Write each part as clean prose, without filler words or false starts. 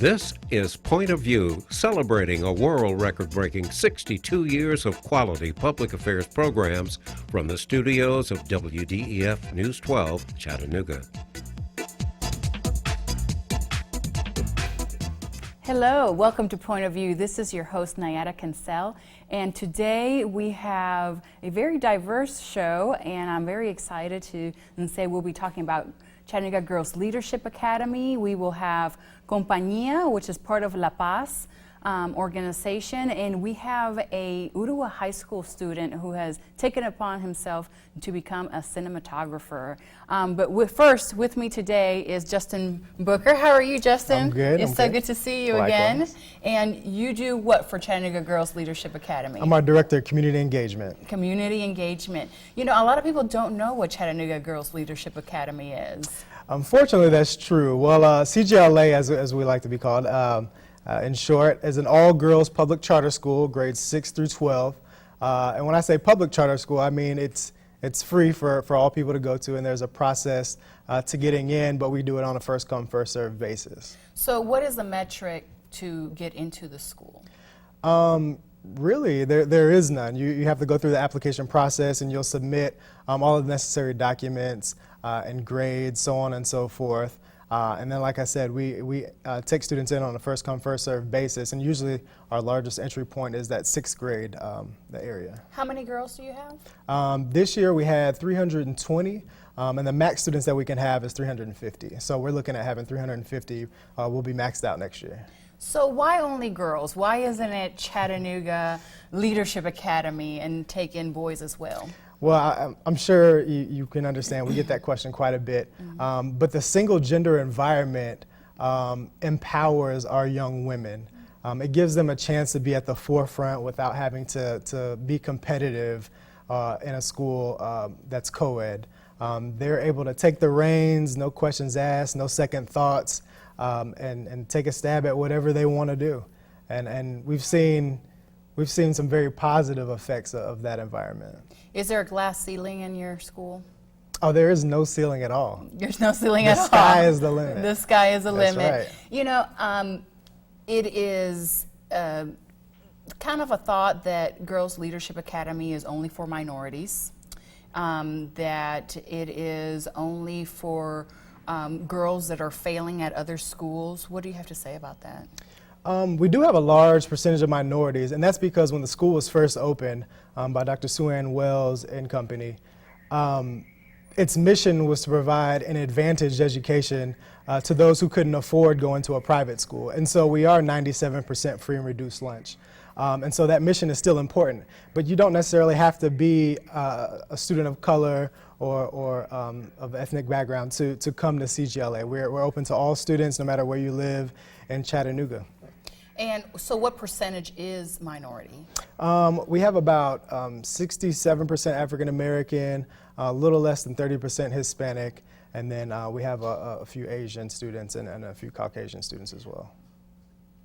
This is Point of View, celebrating a world record-breaking 62 years of quality public affairs programs from the studios of WDEF News 12, Chattanooga. Hello, welcome to Point of View. This is your host, Nayada Cancel, and today we have a very diverse show, and I'm very excited to say we'll be talking about Chattanooga Girls Leadership Academy. We will have Compañía, which is part of La Paz organization, and we have a Urua High School student who has taken upon himself to become a cinematographer. But first, with me today is Justin Booker. How are you, Justin? I'm good. It's so good to see you again. And you do what for Chattanooga Girls Leadership Academy? I'm our Director of Community Engagement. Community Engagement. You know, a lot of people don't know what Chattanooga Girls Leadership Academy is. Unfortunately, that's true. Well, CGLA, as we like to be called, in short, is an all-girls public charter school, grades 6 through 12. And when I say public charter school, I mean it's free for all people to go to, and there's a process to getting in, but we do it on a first-come, first-served basis. So what is the metric to get into the school? Really, there is none. You have to go through the application process, and you'll submit all of the necessary documents and grades, so on and so forth. And then, like I said, we take students in on a first-come, first-served basis, and usually our largest entry point is that 6th grade, the area. How many girls do you have? This year we had 320, and the max students that we can have is 350. So we're looking at having 350. We'll be maxed out next year. So why only girls? Why isn't it Chattanooga Leadership Academy and take in boys as well? Well, I'm sure you can understand. We get that question quite a bit. But the single gender environment empowers our young women. It gives them a chance to be at the forefront without having to be competitive in a school that's co-ed. They're able to take the reins, no questions asked, no second thoughts, and take a stab at whatever they want to do. And we've seen some very positive effects of that environment. Is there a glass ceiling in your school? Oh, there is no ceiling at all. There's no ceiling at all. The sky is the limit. The sky is the limit. Right. You know, it is kind of a thought that Girls Leadership Academy is only for minorities, that it is only for girls that are failing at other schools. What do you have to say about that? We do have a large percentage of minorities, and that's because when the school was first opened by Dr. Sue-Ann Wells and company, its mission was to provide an advantaged education to those who couldn't afford going to a private school. And so we are 97% free and reduced lunch. And so that mission is still important. But you don't necessarily have to be a student of color or of ethnic background to come to CGLA. We're open to all students, no matter where you live in Chattanooga. And so what percentage is minority? We have about 67% African American, a little less than 30% Hispanic, and then we have a few Asian students and a few Caucasian students as well.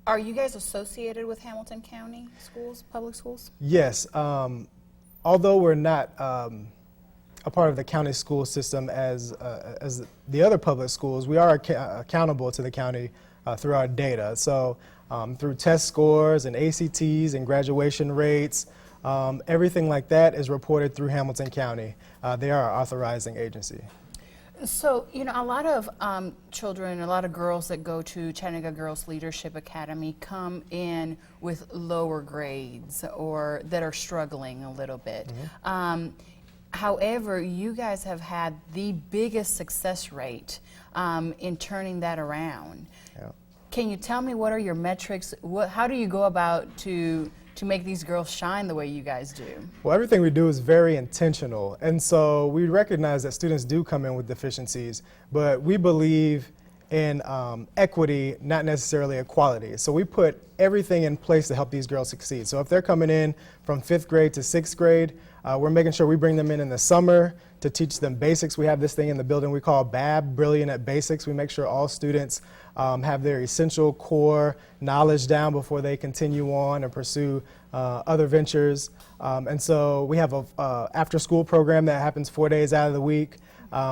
Are you guys associated with Hamilton County schools, public schools? Yes. Although we're not a part of the county school system as the other public schools, we are accountable to the county through our data. So through test scores and ACTs and graduation rates, everything like that is reported through Hamilton County. They are our authorizing agency. So, you know, a lot of children, a lot of girls that go to Chattanooga Girls Leadership Academy come in with lower grades or that are struggling a little bit. Mm-hmm. However, you guys have had the biggest success rate in turning that around. Yeah. Can you tell me what are your metrics? How do you go about to make these girls shine the way you guys do? Well, everything we do is very intentional. And so we recognize that students do come in with deficiencies, but we believe in equity, not necessarily equality. So we put everything in place to help these girls succeed. So if they're coming in from 5th grade to 6th grade, we're making sure we bring them in the summer to teach them basics. We have this thing in the building we call BAB, Brilliant at Basics. We make sure all students have their essential core knowledge down before they continue on and pursue other ventures. And so we have a after-school program that happens 4 days out of the week.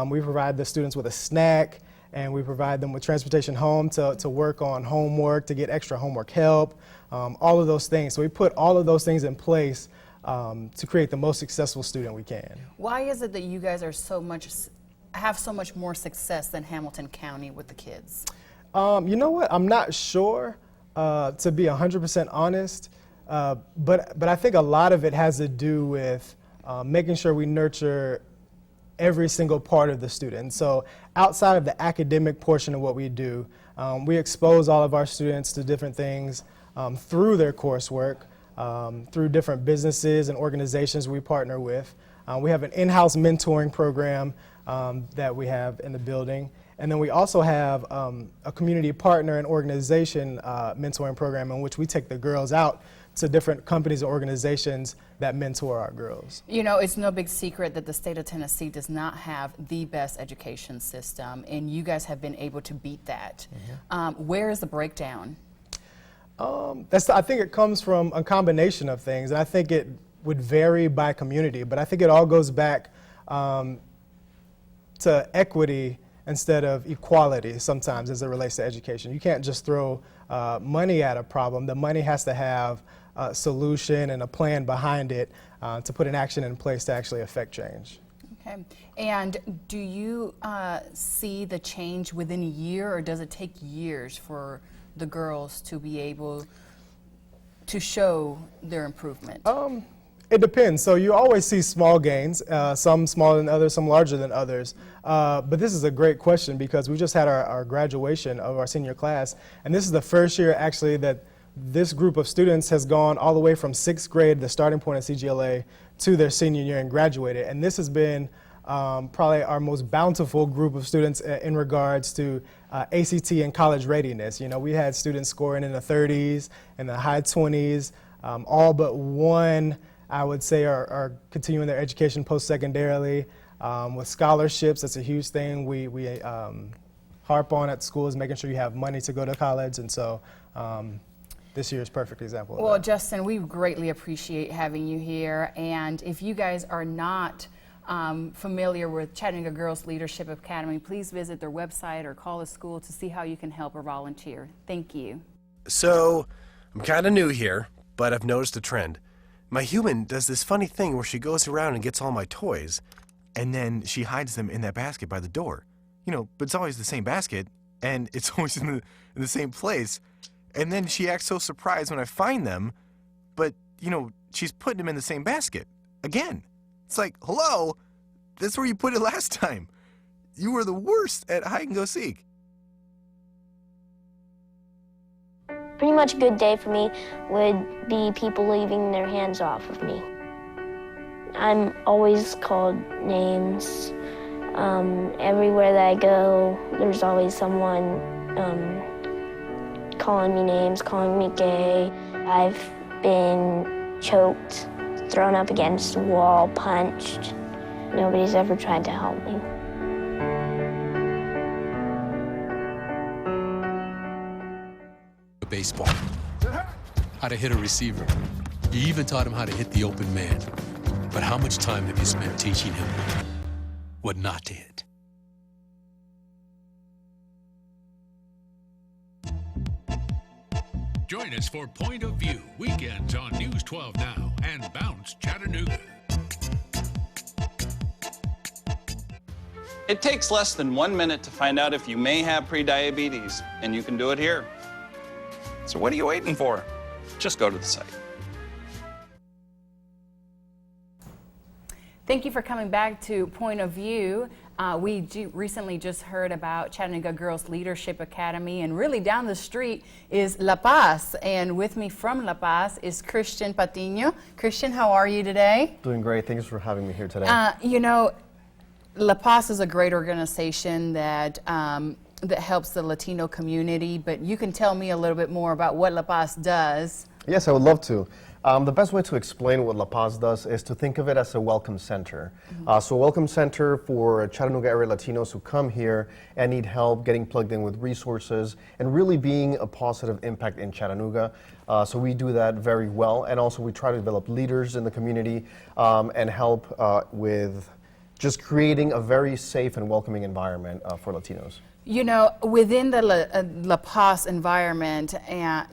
We provide the students with a snack and we provide them with transportation home to work on homework, to get extra homework help, all of those things. So we put all of those things in place to create the most successful student we can. Why is it that you guys are have so much more success than Hamilton County with the kids? You know what? I'm not sure, to be 100% honest, but I think a lot of it has to do with making sure we nurture every single part of the student. So outside of the academic portion of what we do, we expose all of our students to different things through their coursework, through different businesses and organizations we partner with. We have an in-house mentoring program that we have in the building. And then we also have a community partner and organization mentoring program in which we take the girls out to different companies and organizations that mentor our girls. You know, it's no big secret that the state of Tennessee does not have the best education system, and you guys have been able to beat that. Where is the breakdown? I think it comes from a combination of things, and I think it would vary by community, but I think it all goes back to equity instead of equality sometimes as it relates to education. You can't just throw money at a problem. The money has to have a solution and a plan behind it to put an action in place to actually affect change. Okay. And do you see the change within a year, or does it take years for the girls to be able to show their improvement? It depends. So you always see small gains, some smaller than others, some larger than others. But this is a great question because we just had our graduation of our senior class, and this is the first year actually that this group of students has gone all the way from 6th grade, the starting point of CGLA, to their senior year and graduated. And this has been probably our most bountiful group of students in regards to ACT and college readiness. You know, we had students scoring in the 30s and the high 20s, all but one, I would say, are continuing their education post-secondarily with scholarships. That's a huge thing we harp on at schools, making sure you have money to go to college, and so this year is a perfect example of that. Well, Justin, we greatly appreciate having you here, and if you guys are not familiar with Chattanooga Girls Leadership Academy, please visit their website or call the school to see how you can help or volunteer. Thank you. So, I'm kind of new here, but I've noticed a trend. My human does this funny thing where she goes around and gets all my toys, and then she hides them in that basket by the door. You know, but it's always the same basket, and it's always in the same place. And then she acts so surprised when I find them, but, you know, she's putting them in the same basket. Again. It's like, hello, that's where you put it last time. You were the worst at hide and go seek. Pretty much a good day for me would be people leaving their hands off of me. I'm always called names. Everywhere that I go, there's always someone calling me names, calling me gay. I've been choked, thrown up against a wall, punched. Nobody's ever tried to help me. Baseball, how to hit a receiver. You even taught him how to hit the open man. But how much time have you spent teaching him what not to hit? Join us for Point of View, weekends on News 12 Now and Bounce Chattanooga. It takes less than 1 minute to find out if you may have prediabetes, and you can do it here. So what are you waiting for? Just go to the site. Thank you for coming back to Point of View. We recently just heard about Chattanooga Girls Leadership Academy, and really down the street is La Paz. And with me from La Paz is Christian Patiño. Christian, how are you today? Doing great. Thanks for having me here today. You know, La Paz is a great organization that that helps the Latino community, but you can tell me a little bit more about what La Paz does. Yes, I would love to. The best way to explain what La Paz does is to think of it as a welcome center. So a welcome center for Chattanooga area Latinos who come here and need help getting plugged in with resources and really being a positive impact in Chattanooga. So we do that very well, and also we try to develop leaders in the community and help with just creating a very safe and welcoming environment for Latinos. You know, within the La Paz environment,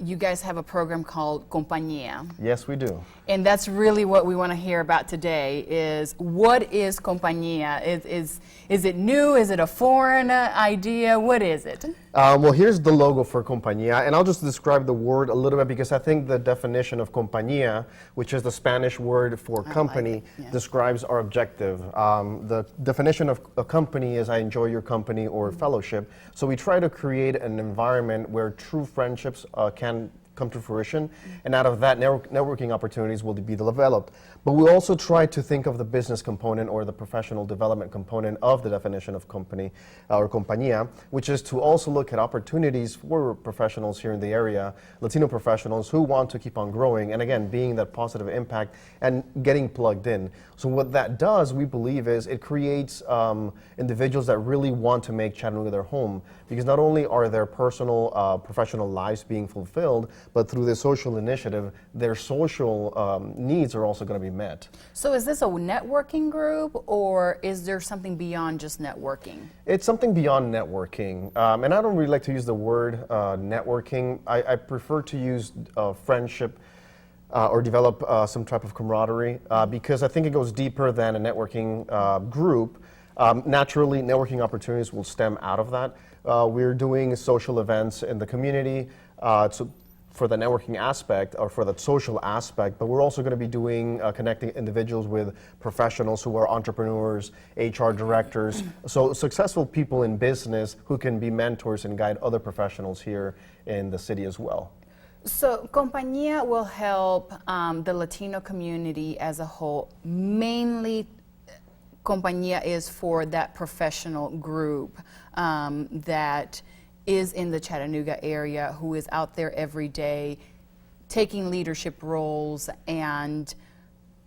you guys have a program called Compañía. Yes, we do. And that's really what we want to hear about today is what is Compañía? Is it new? Is it a foreign idea? What is it? Well, here's the logo for Compañía, and I'll just describe the word a little bit because I think the definition of Compañía, which is the Spanish word for company, describes our objective. The definition of a company is I enjoy your company or fellowship. So we try to create an environment where true friendships can come to fruition, and out of that, networking opportunities will be developed. But we also try to think of the business component or the professional development component of the definition of company or compañía, which is to also look at opportunities for professionals here in the area, Latino professionals who want to keep on growing, and again, being that positive impact and getting plugged in. So what that does, we believe, is it creates individuals that really want to make Chattanooga their home, because not only are their personal, professional lives being fulfilled, but through this social initiative, their social needs are also going to be met. So is this a networking group, or is there something beyond just networking? It's something beyond networking. And I don't really like to use the word networking. I prefer to use friendship or develop some type of camaraderie because I think it goes deeper than a networking group. Naturally, networking opportunities will stem out of that. We're doing social events in the community for the networking aspect or for the social aspect, but we're also going to be doing connecting individuals with professionals who are entrepreneurs, HR directors, so successful people in business who can be mentors and guide other professionals here in the city as well. So Compañía will help the Latino community as a whole. Mainly, Compañía is for that professional group that is in the Chattanooga area, who is out there every day taking leadership roles and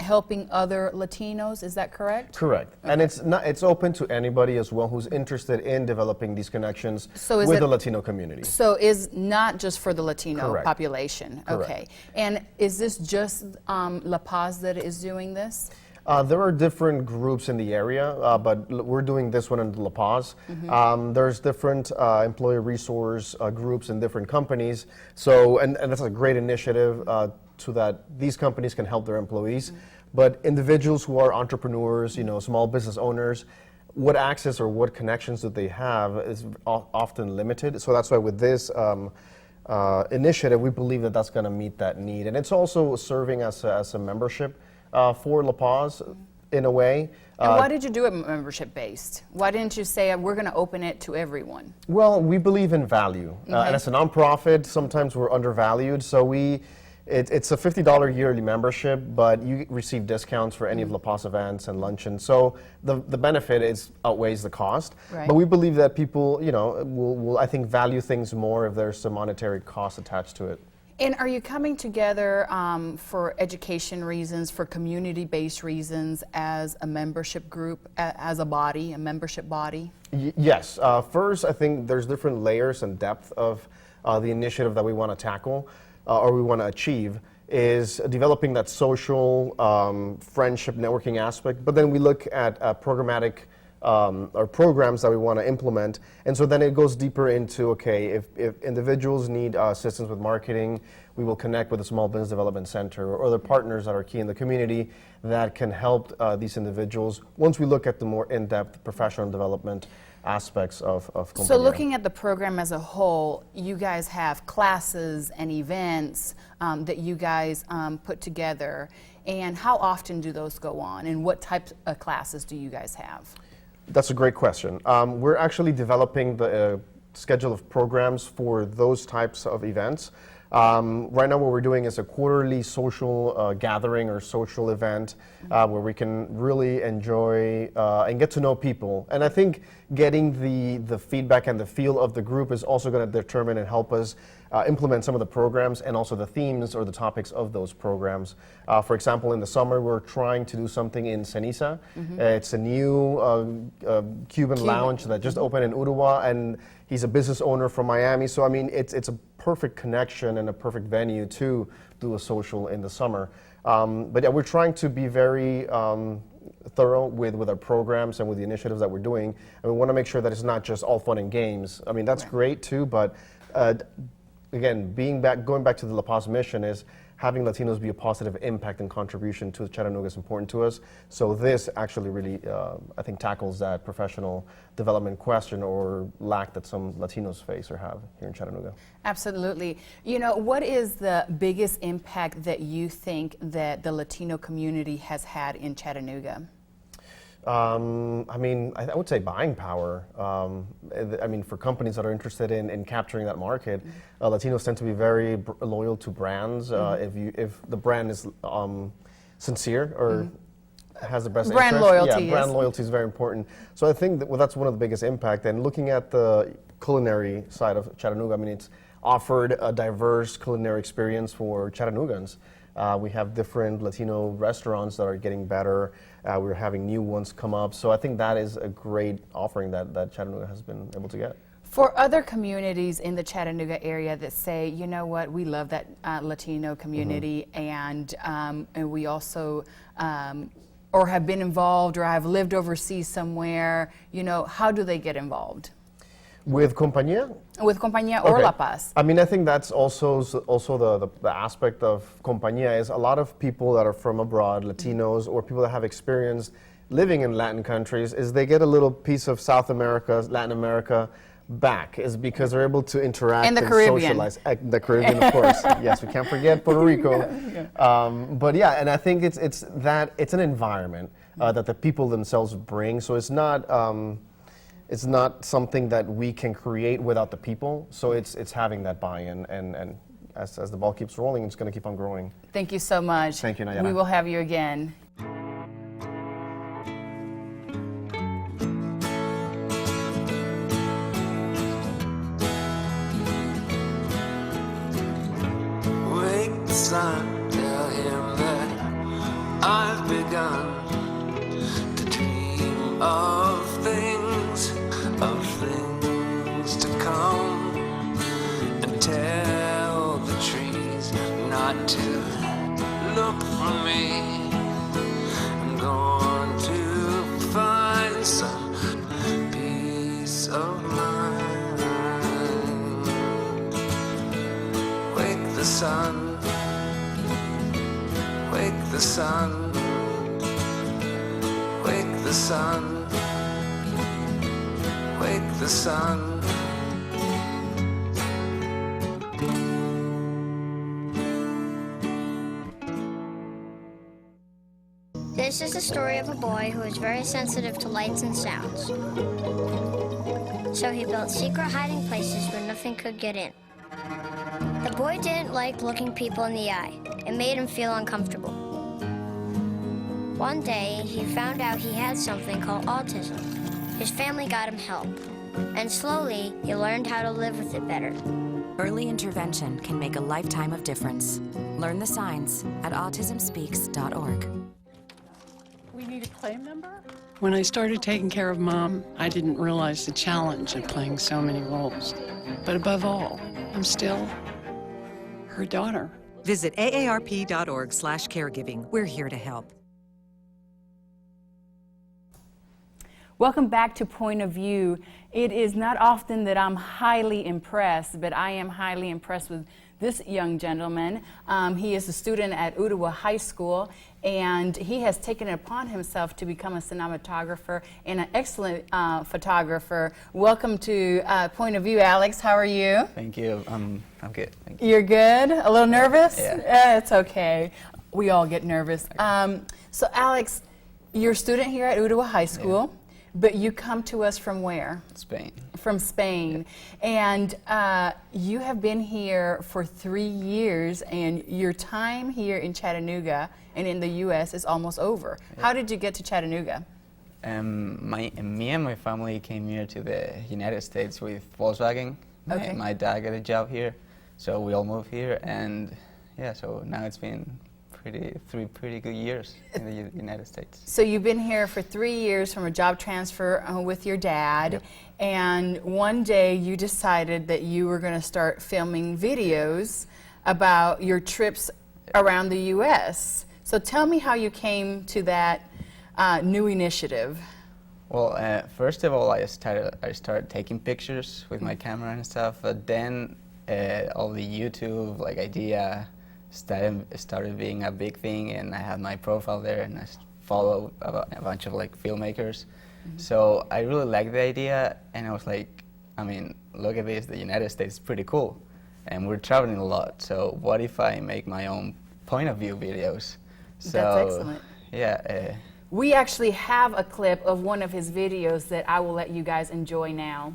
helping other Latinos. Is that correct? Correct. Okay. And it's open to anybody as well who's interested in developing these connections with the Latino community. So is not just for the Latino Correct. Population. Correct. Okay. And is this just La Paz that is doing this? There are different groups in the area, but we're doing this one in La Paz. There's different employee resource groups in different companies. So, and that's a great initiative so that these companies can help their employees. But individuals who are entrepreneurs, small business owners, what access or what connections that they have is often limited. So that's why with this initiative, we believe that that's going to meet that need. And it's also serving as a membership for La Paz in a way. And why did you do it membership-based? Why didn't you say we're going to open it to everyone? Well, we believe in value. And as a nonprofit, sometimes we're undervalued. So it's a $50 yearly membership, but you receive discounts for any of La Paz events and luncheons. So the benefit outweighs the cost. Right. But we believe that people, will I think, value things more if there's some monetary cost attached to it. And are you coming together for education reasons, for community-based reasons, as a membership group, as a body, a membership body? Yes. First, I think there's different layers and depth of the initiative that we want to tackle or we want to achieve is developing that social friendship networking aspect, but then we look at programmatic or programs that we want to implement. And so then it goes deeper into, okay, if individuals need assistance with marketing, we will connect with the Small Business Development Center or other partners that are key in the community that can help these individuals once we look at the more in-depth professional development aspects of Compañía. So looking at the program as a whole, you guys have classes and events that you guys put together. And how often do those go on? And what types of classes do you guys have? That's a great question. We're actually developing the schedule of programs for those types of events. Right now what we're doing is a quarterly social gathering or social event where we can really enjoy and get to know people. And I think getting the feedback and the feel of the group is also going to determine and help us implement some of the programs and also the themes or the topics of those programs. For example, in the summer, we're trying to do something in Ceniza. It's a new Cuban lounge that just opened in Uruguay, and he's a business owner from Miami. So, I mean, it's a perfect connection and a perfect venue to do a social in the summer. But yeah, we're trying to be very thorough with our programs and with the initiatives that we're doing. And we want to make sure that it's not just all fun and games. I mean, that's great too, but again, going back to the La Paz mission is having Latinos be a positive impact and contribution to Chattanooga is important to us. So this actually really, I think, tackles that professional development question or lack that some Latinos face or have here in Chattanooga. Absolutely. You know, what is the biggest impact that you think that the Latino community has had in Chattanooga? I mean, I would say buying power. I mean, for companies that are interested in capturing that market, Latinos tend to be very loyal to brands. If the brand is sincere or has the best brand interest, loyalty, yeah, brand yes. loyalty is very important. So I think that, well, that's one of the biggest impact. And looking at the culinary side of Chattanooga, I mean, it's offered a diverse culinary experience for Chattanoogans. We have different Latino restaurants that are getting better. We're having new ones come up. So I think that is a great offering that Chattanooga has been able to get. For other communities in the Chattanooga area that say, you know what, we love that Latino community, and we also, or have been involved or have lived overseas somewhere, you know, how do they get involved? With Compañía? With Compañía or Okay. La Paz. I mean, I think that's also the aspect of Compañía is a lot of people that are from abroad, Latinos, or people that have experience living in Latin countries, is they get a little piece of South America, Latin America back, is because they're able to interact And the and Caribbean. socialize. The Caribbean, of course. Yes, we can't forget Puerto Rico. But yeah, and I think it's an environment that the people themselves bring. So it's not something that we can create without the people. So it's having that buy-in, and as the ball keeps rolling, it's going to keep on growing. Thank you so much. Thank you, Nayara. We will have you again. Wake the sun, tell him that I've begun to dream of things to come, and tell the trees not to look for me. I'm going to find some peace of mind. Wake the sun, wake the sun, wake the sun, wake the sun. This is the story of a boy who is very sensitive to lights and sounds. So he built secret hiding places where nothing could get in. The boy didn't like looking people in the eye. It made him feel uncomfortable. One day, he found out he had something called autism. His family got him help, and slowly, he learned how to live with it better. Early intervention can make a lifetime of difference. Learn the signs at autismspeaks.org. We need a claim number? When I started taking care of Mom, I didn't realize the challenge of playing so many roles. But above all, I'm still her daughter. Visit aarp.org/caregiving. We're here to help. Welcome back to Point of View. It is not often that I'm highly impressed, but I am highly impressed with this young gentleman. He is a student at Ottawa High School, and he has taken it upon himself to become a cinematographer and an excellent photographer. Welcome to Point of View, Alex. How are you? Thank you. I'm good. Thank you. You're good? A little nervous? Yeah. It's okay. We all get nervous. So, Alex, you're a student here at Ottawa High School. Yeah. But you come to us from where? Spain. From Spain. And you have been here for 3 years, and your time here in Chattanooga and in the U.S. is almost over. Yeah. How did you get to Chattanooga? Me and my family came here to the United States with Volkswagen. Okay. My dad got a job here, so we all moved here, and yeah, so now it's been three pretty good years in the United States. So you've been here for 3 years from a job transfer with your dad, yep. And one day you decided that you were going to start filming videos about your trips around the U.S. So tell me how you came to that new initiative? Well, first of all, I started taking pictures with my camera and stuff, but then all the YouTube idea started being a big thing, and I had my profile there, and I follow a bunch of filmmakers. So I really liked the idea, and I was like, I mean, look at this, the United States is pretty cool, and we're traveling a lot, so what if I make my own point of view videos? So, that's excellent. Yeah. We actually have a clip of one of his videos that I will let you guys enjoy now.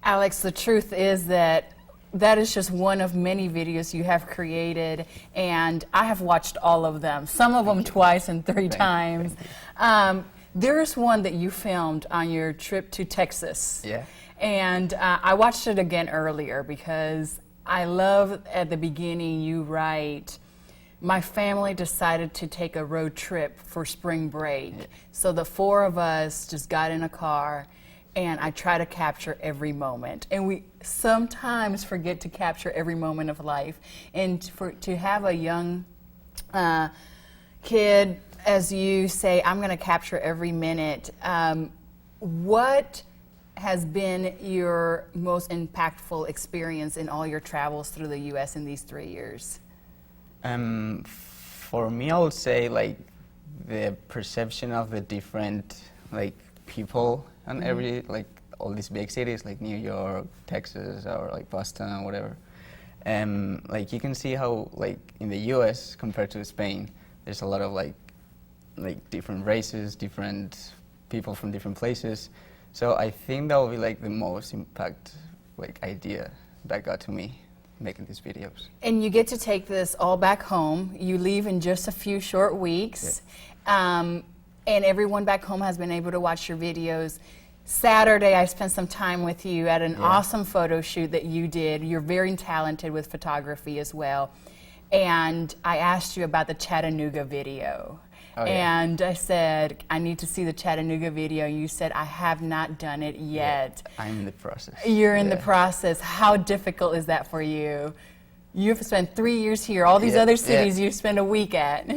Alex, the truth is that is just one of many videos you have created, and I have watched all of them, some of them twice and three times. There's one that you filmed on your trip to Texas. Yeah. And I watched it again earlier because I love at the beginning you write, my family decided to take a road trip for spring break. Yeah. So the four of us just got in a car, and I try to capture every moment. And we sometimes forget to capture every moment of life. And to have a young kid, as you say, I'm going to capture every minute, what has been your most impactful experience in all your travels through the U.S. in these 3 years? For me, I would say the perception of the different people and every all these big cities like New York, Texas, or Boston, or whatever. You can see how in the U.S. compared to Spain, there's a lot of different races, different people from different places. So I think that will be the most impact idea that got to me making these videos. And you get to take this all back home. You leave in just a few short weeks. Yeah. And everyone back home has been able to watch your videos. Saturday, I spent some time with you at an awesome photo shoot that you did. You're very talented with photography as well. And I asked you about the Chattanooga video. Oh, yeah. And I said, I need to see the Chattanooga video. You said, I have not done it yet. Yeah, I'm in the process. You're in the process. How difficult is that for you? You've spent 3 years here. All these Yeah, other yeah. cities you spend a week at.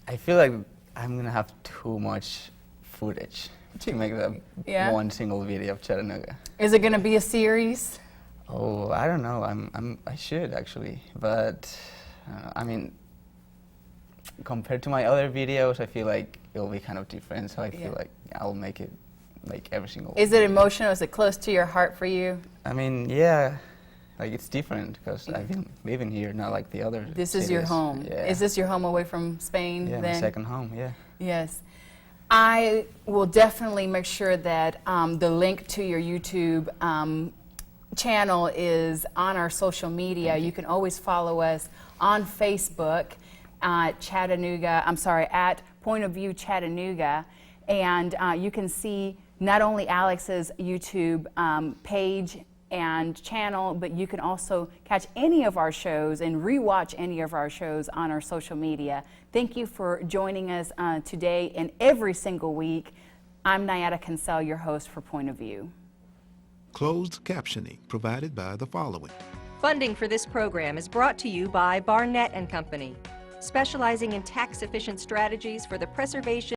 I feel like I'm gonna have too much footage to make that Yeah? one single video of Chattanooga. Is it going to be a series? Oh, I don't know. I should actually, but I mean, compared to my other videos, I feel like it'll be kind of different. So I Yeah. feel like I'll make it like every single. Is it emotional? Is it close to your heart for you? I mean, yeah, like it's different because I've been living here, not like the other. This is your cities. home. Yeah. Is this your home away from Spain Yeah, then? my second home. Yeah. Yes. I will definitely make sure that the link to your YouTube channel is on our social media. You can always follow us on Facebook at at Point of View Chattanooga. And you can see not only Alex's YouTube page and channel, but you can also catch any of our shows and rewatch any of our shows on our social media. Thank you for joining us today and every single week. I'm Nayada Cancel, your host for Point of View. Closed captioning provided by the following. Funding for this program is brought to you by Barnett & Company, specializing in tax-efficient strategies for the preservation